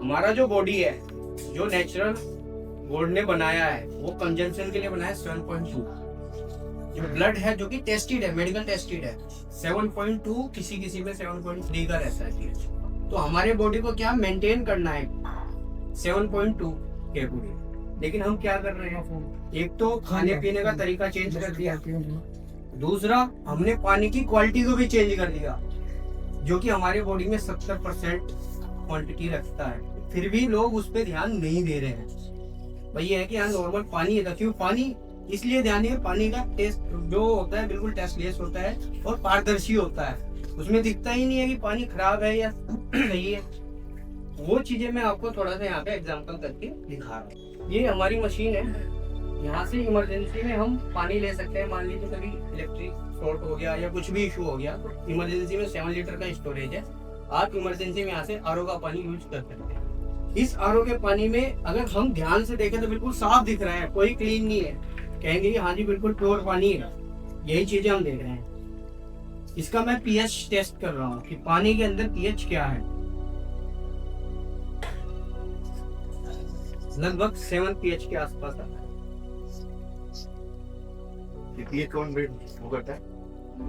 हमारा जो बॉडी है, जो नेचुरल गॉड ने बनाया है, वो कंजम्पशन के लिए बनाया है 7.2। जो ब्लड है, जो कि टेस्टेड है, मेडिकल टेस्टेड है, 7.2, किसी किसी में 7.3 का रहता है pH। तो हमारे बॉडी को क्या मेंटेन करना है 7.2 के पूरी। लेकिन हम क्या कर रहे हैं, एक तो खाने पीने का तरीका चेंज कर दिया, दूसरा हमने पानी की क्वालिटी को भी चेंज कर दिया, जो कि हमारे बॉडी में 70% क्वांटिटी रखता है। फिर भी लोग उस पर ध्यान नहीं दे रहे हैं। भाई ये है कि यहाँ नॉर्मल पानी है, क्यों पानी इसलिए ध्यान है, पानी का टेस्ट जो होता है बिल्कुल टेस्टलेस होता है और पारदर्शी होता है, उसमें दिखता ही नहीं है कि पानी खराब है या सही है। वो चीजें मैं आपको थोड़ा सा यहाँ पे एग्जांपल करके दिखा रहा हूँ। ये हमारी मशीन है, यहाँ से इमरजेंसी में हम पानी ले सकते हैं। मान लीजिए कभी इलेक्ट्रिक शॉर्ट हो गया या कुछ भी इशू हो गया, तो इमरजेंसी में 7 लीटर का स्टोरेज है, आप इमरजेंसी में यहाँ से आरओ का पानी यूज कर सकते हैं। इस आरओ के पानी में अगर हम ध्यान से देखें तो बिल्कुल साफ दिख रहा है, कोई क्लीन नहीं है, कहेंगे कि हाँ जी बिल्कुल प्योर पानी है। यही चीजें हम देख रहे हैं। इसका मैं पीएच टेस्ट कर रहा हूँ कि पानी के अंदर पीएच क्या है। लगभग 7 पीएच के आसपास आता है। ये कौन रेट वो करता है?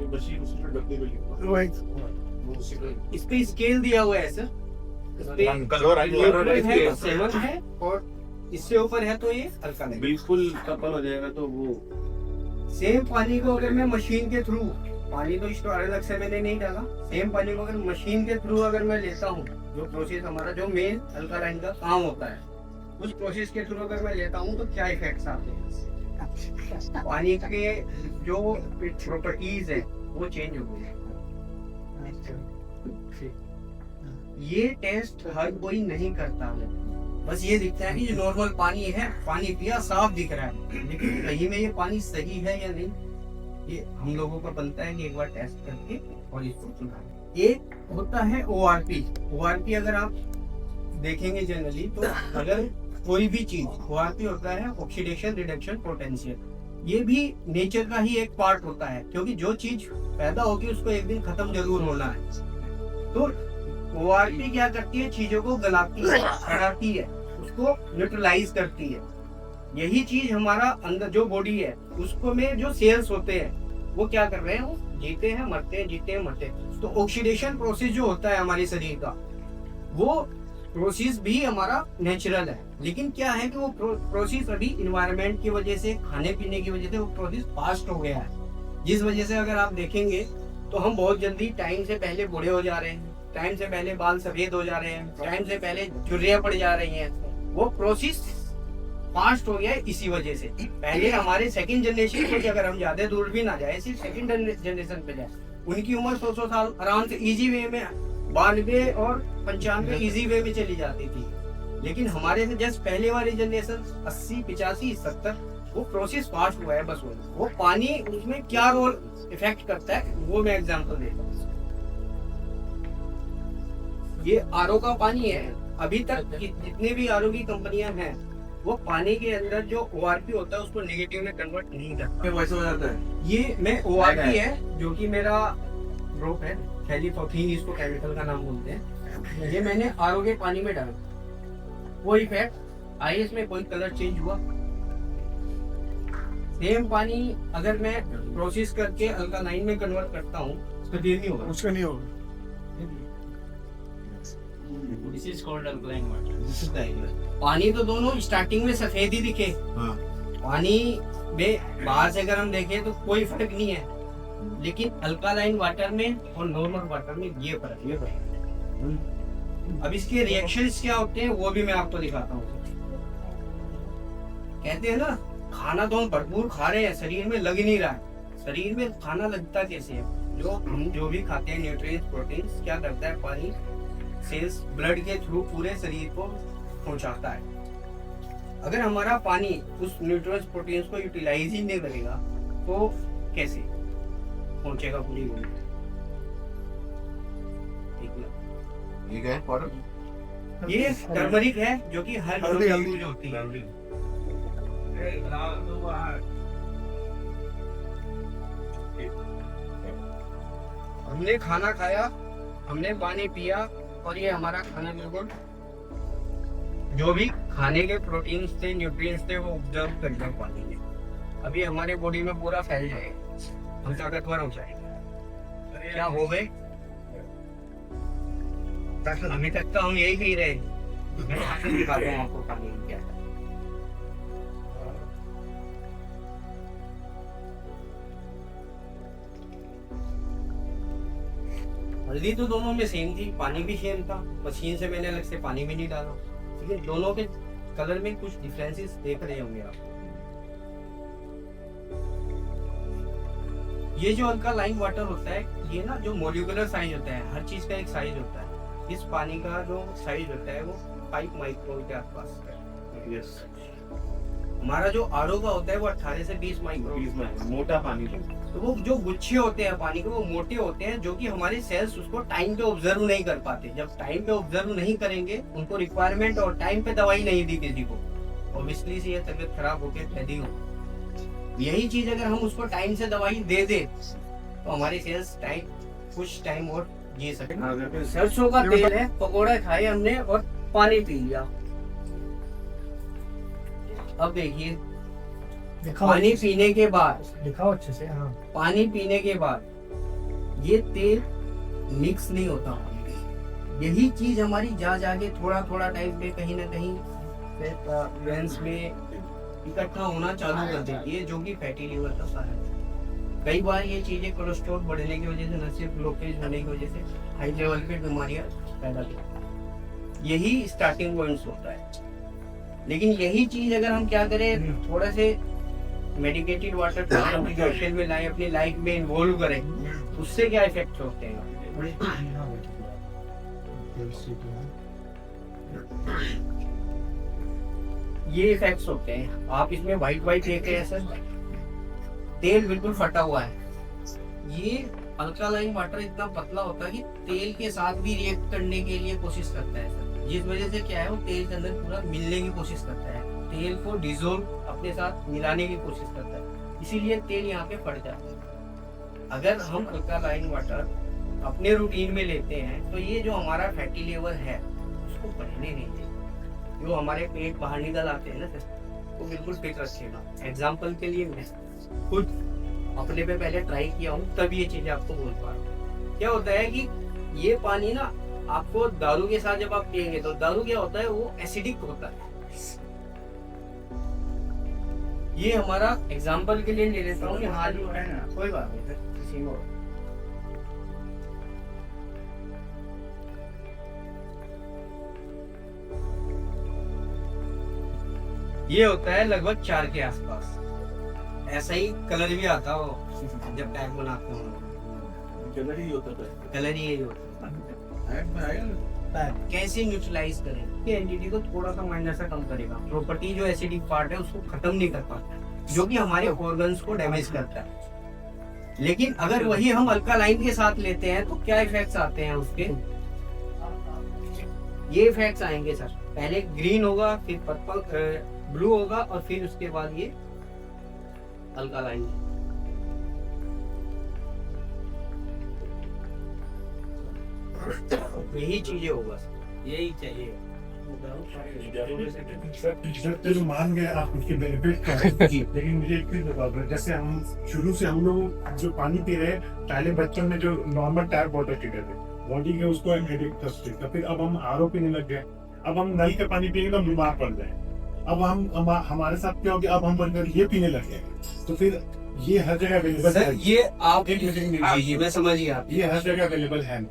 ये मशीन उसी पे डब्बे में वो उसी पे इस पे स्केल दिया हुआ है सर, इस पे कलर है 7 है और इससे ऊपर है तो ये हल्का नहीं। बिल्कुल कपल हो जाएगा तो वो सेम पानी को अगर मैं मशीन के थ्रू, पानी तो स्टोर अलग से मैंने नहीं डाला, सेम पानी को अगर मशीन के थ्रू अगर मैं लेता हूँ, जो प्रोसेस हमारा जो मेन अल्कालाइन का काम होता है, उस प्रोसेस के थ्रू अगर मैं लेता हूँ तो क्या इफेक्ट्स आते हैं। पानी के जो प्रॉपर्टीज है वो चेंज हो गई। ये टेस्ट हर कोई नहीं करता है, बस ये दिखता है कि जो नॉर्मल पानी है, पानी पिया साफ दिख रहा है, लेकिन कहीं में ये पानी सही है या नहीं, ये हम लोगों का बनता है कि एक बार टेस्ट करके और इसको चुनाएं। एक होता है ओआरपी। ओआरपी अगर आप देखेंगे जनरली तो अगर कोई भी चीज, ओआरपी होता है ऑक्सीडेशन रिडक्शन पोटेंशियल, ये भी नेचर का ही एक पार्ट होता है, क्योंकि जो चीज पैदा होगी उसको एक दिन खत्म जरूर होना है। तो ओआरपी क्या करती है, चीजों को गलाती है, सड़ाती है, उसको न्यूट्रलाइज करती है। यही चीज हमारा अंदर जो बॉडी है उसको में जो सेल्स होते हैं वो क्या कर रहे हैं, वो जीते हैं मरते हैं, जीते हैं मरते हैं। तो ऑक्सीडेशन प्रोसेस जो होता है हमारे शरीर का, वो प्रोसेस भी हमारा नेचुरल है, लेकिन क्या है कि वो प्रोसेस अभी इन्वायरमेंट की वजह से, खाने पीने की वजह से वो प्रोसेस फास्ट हो गया है, जिस वजह से अगर आप देखेंगे तो हम बहुत जल्दी टाइम से पहले बूढ़े हो जा रहे हैं, टाइम से पहले बाल सफेद हो जा रहे हैं, टाइम से पहले झुर्रियां पड़ जा रही हैं। वो प्रोसेस फास्ट हो गया है इसी वजह से। पहले हमारे सेकंड जनरेशन को, अगर हम ज्यादा दूर भी ना जाए, सिर्फ सेकंड जनरेशन पे जाए, उनकी उम्र 100 साल आराम से इजी वे में 92 और 95 इजी वे में चली जाती थी। लेकिन हमारे से जस्ट पहले वाली जनरेशन 80 85 70, वो प्रोसेस फास्ट हुआ है। बस वो पानी उसमें क्या रोल इफेक्ट करता है वो मैं एग्जांपल देता हूँ। ये आरओ का पानी है। अभी तक जितने भी आरओ की कंपनियां हैं वो पानी के अंदर जो ओआरपी होता है उसको नेगेटिव में कन्वर्ट नहीं करता। वैसे हो जाता है। ये मैं ओआरपी है जो कि मेरा ग्रुप है, थैलीफॉथीन इसको केमिकल का नाम बोलते हैं। ये मैंने आरओ के पानी में डाला, वो इफेक्ट आई, इसमें कोई कलर चेंज हुआ। सेम पानी अगर मैं प्रोसेस करके अल्कालाइन में कन्वर्ट करता हूँ तो देर नहीं होगा, उसका नहीं होगा। This is called alkaline water. पानी तो दोनों स्टार्टिंग में सफेद ही दिखे, हाँ। पानी में बाहर से अगर हम देखें तो कोई फर्क नहीं है, लेकिन अल्कालाइन वाटर में और नॉर्मल वाटर में ये फर्क है। अब इसके रिएक्शंस क्या होते हैं वो भी मैं आपको दिखाता हूँ। कहते हैं ना, खाना तो हम भरपूर खा रहे हैं, शरीर में लग नहीं रहा है। शरीर में खाना लगता कैसे है? जो भी खाते हैं न्यूट्रिएंट्स, प्रोटीन्स, क्या करता है, पानी सेल्स ब्लड के थ्रू पूरे शरीर को पहुंचाता है। अगर हमारा पानी उस न्यूट्रिएंट्स प्रोटीन्स को यूटिलाइज ही नहीं करेगा तो कैसे पहुंचेगा पूरी बॉडी? ठीक है पाउडर। ये टर्मरिक है जो कि हर हल्दी यूज होती है। हमने खाना खाया, हमने पानी पिया और ये हमारा खाना बिल्कुल जो भी खाने के प्रोटीन्स थे, न्यूट्रिएंट्स थे, वो ऑब्जर्व कर लिया पानी में। अभी हमारे बॉडी में पूरा फैल जाएगा, हम ताकतवर हो जाएंगे। क्या हो गए? अभी तक तो हम यही पी रहे हैं। मैं आगे दिखाता हूँ आपको पानी में क्या है। हल्दी तो दोनों में सेम थी, पानी भी सेम था। मशीन से मैंने अलग से पानी भी नहीं डाला, लेकिन दोनों के कलर में कुछ डिफरेंसेस देख रहे होंगे आप। ये जो अल्कालाइन वाटर होता है, ये ना जो मॉलिक्यूलर साइज होता है, हर चीज का एक साइज होता है। इस पानी का जो साइज होता है वो 5 माइक्रोन के आसपास है। यस, हमारा जो आरओ का होता है वो 18 से 20 माइक्रोन। 20 में मोटा पानी है। तो वो जो गुच्छे होते हैं पानी के, वो मोटे होते हैं, जो कि हमारे सेल्स उसको टाइम पे ऑब्जर्व नहीं कर पाते। जब टाइम पे ऑब्जर्व नहीं करेंगे, उनको रिक्वायरमेंट और टाइम पे दवाई नहीं दी किसी को, ऑब्वियसली से ये तबीयत खराब होकर पैदी हो। यही चीज अगर हम उसको टाइम से दवाई दे दे तो हमारे सेल्स टाइम कुछ टाइम और जी सके। सरसों का तेल है, पकौड़े खाए हमने और पानी पी लिया। अब देखिए, पानी पीने के बाद, दिखाओ अच्छे से। हाँ, पानी पीने के बाद ये तेल मिक्स नहीं होता पानी में। यही चीज हमारी जा जाके थोड़ा थोड़ा टाइम पे कहीं ना कहीं वेंस में इकट्ठा होना चालू कर देती है, जो कि फैटी लिवर का कारण है। कई बार ये चीजें कोलेस्ट्रॉल बढ़ने की वजह से, न सिर्फ ब्लॉकेज होने की वजह से, हाई लेवल पे बीमारियां पैदा करती। यही स्टार्टिंग पॉइंट्स होता है। लेकिन यही चीज अगर हम क्या करें, थोड़ा से मेडिकेटेड वाटर एप्लीकेशन में लाएं, अपनी लाइफ में इन्वॉल्व करें, उससे क्या इफेक्ट होते हैं? ये इफेक्ट्स होते हैं। आप इसमें व्हाइट व्हाइट देख रहे हैं सर, तेल बिल्कुल फटा हुआ है। ये अल्कालाइन वाटर इतना पतला होता है कि तेल के साथ भी रिएक्ट करने के लिए कोशिश करता है सर। जिस वजह से क्या है, वो तेल के अंदर पूरा मिलने की कोशिश करता है, तेल को डिसॉल्व अपने साथ मिलाने की कोशिश करता है, इसीलिए तेल यहाँ पे फट जाता है। अगर हम अल्कालाइन वाटर अपने रूटीन में लेते हैं तो ये जो हमारा फैटी लिवर है उसको बढ़ने नहीं देगा। जो हमारे पेट बाहर निकल आते हैं ना सर, वो बिल्कुल फिट रखेगा। एग्जाम्पल के लिए मैं खुद अपने पे पहले ट्राई किया हूँ, तब ये चीजें आपको बोल पा रहा हूँ। क्या होता है कि ये पानी ना आपको दारू के साथ जब आप पियेंगे तो दारू क्या होता है, वो एसिडिक होता है। ये हमारा एग्जाम्पल के लिए ले लेता हूँ कि हाँ जो है ना, कोई बात नहीं सर, किसी में ये होता है लगभग 4 के आसपास। ऐसा ही कलर भी आता हो जब टैग बनाते हो, कलर ही होता है। कलर ही यही होता है। कैसे न्यूट्रलाइज करें कि एंटिटी को थोड़ा सा माइनर सा कम करेगा। प्रॉपर्टी जो एसिडिक पार्ट है उसको खत्म नहीं कर पाता, जो कि हमारे ऑर्गन्स को डैमेज करता है। लेकिन अगर वही हम अल्कालाइन के साथ लेते हैं तो क्या इफेक्ट्स आते हैं उसके? ये इफेक्ट्स आएंगे सर, पहले ग्रीन होगा, फिर पर्पल ब्लू होगा, और फिर उसके बाद ये अल्कालाइन। यही चीजें होगा, यही चाहिए। चलो मान गए आप उसके बेनिफिट का है, लेकिन मुझे एक चीज बताओ, जैसे हम शुरू से हम लोग जो पानी पी रहे हैं, पहले बच्चों में जो नॉर्मल टैप वाटर पीते थे, बॉडी के उसको एडिक्ट था, फिर अब हम आरओ पीने लग गए। अब हम नल का पानी पिएंगे तो हम बीमार पड़ जाए। अब हम हमारे साथ क्या हो गया, अब हम बनकर ये पीने लग गए, तो फिर ये हर जगह अवेलेबल है। ये आप मैं समझ गया, ये हर जगह अवेलेबल है।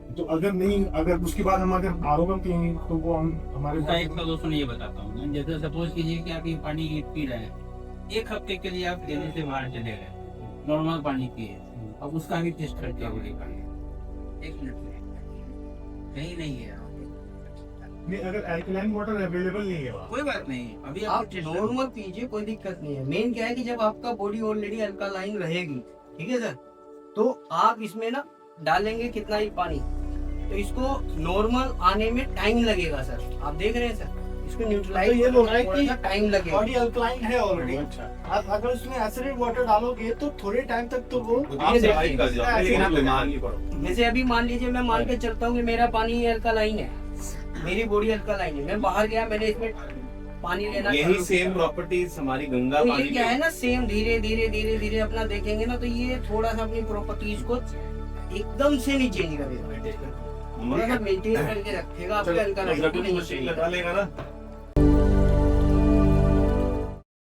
तो अगर नहीं, अगर उसके बाद हम अगर आरओ में पिएंगे तो वो हम हमारे का एक सोल्यूशन ये बताता हूँ मैं। जैसे सपोज कीजिए कि आप ये पानी पी रहे हैं, 1 हफ्ते के लिए आप दिल्ली से बाहर चले गए, नॉर्मल पानी पिए, अब उसका भी टेस्ट करके आप देखिए। 1 मिनट कहीं नहीं है, नहीं, अगर अल्कलाइन वाटर अवेलेबल नहीं है वहाँ, कोई बात नहीं, अभी आप नॉर्मल पीजिए, कोई दिक्कत नहीं है। मेन क्या है कि जब आपका बॉडी ऑलरेडी अल्कालाइन रहेगी, ठीक है सर, तो आप इसमें ना डालेंगे कितना ही पानी, तो इसको नॉर्मल आने में टाइम लगेगा सर। आप देख रहे हैं सर, इसको न्यूट्रलाइज तो ये बोल रहा है कि टाइम लगेगा। बॉडी अल्कलाइन है ऑलरेडी। आप अगर उसमें एसिडिक वाटर डालोगे तो थोड़े टाइम तक तो वो आप सफाई कर जाओ, लेकिन आप बीमार नहीं पड़ो। जैसे अभी मान लीजिए, मैं मान के चलता हूँ कि मेरा पानी अल्कालाइन है, मेरी बॉडी अल्कलाइन है, मैं बाहर गया, मैंने इसमें पानी लेना यही चालू सेम किया। प्रॉपर्टीज हमारी गंगा तो ये पानी क्या में है ना, सेम धीरे धीरे धीरे धीरे अपना देखेंगे ना, तो ये थोड़ा सा अपनी प्रॉपर्टीज को एकदम से नहीं चेंज करेगा, थोड़ा सा मेंटेन करके रखेगा, आपके चल, अल्कलाइन अदरक की मशीन लगा लेगा ना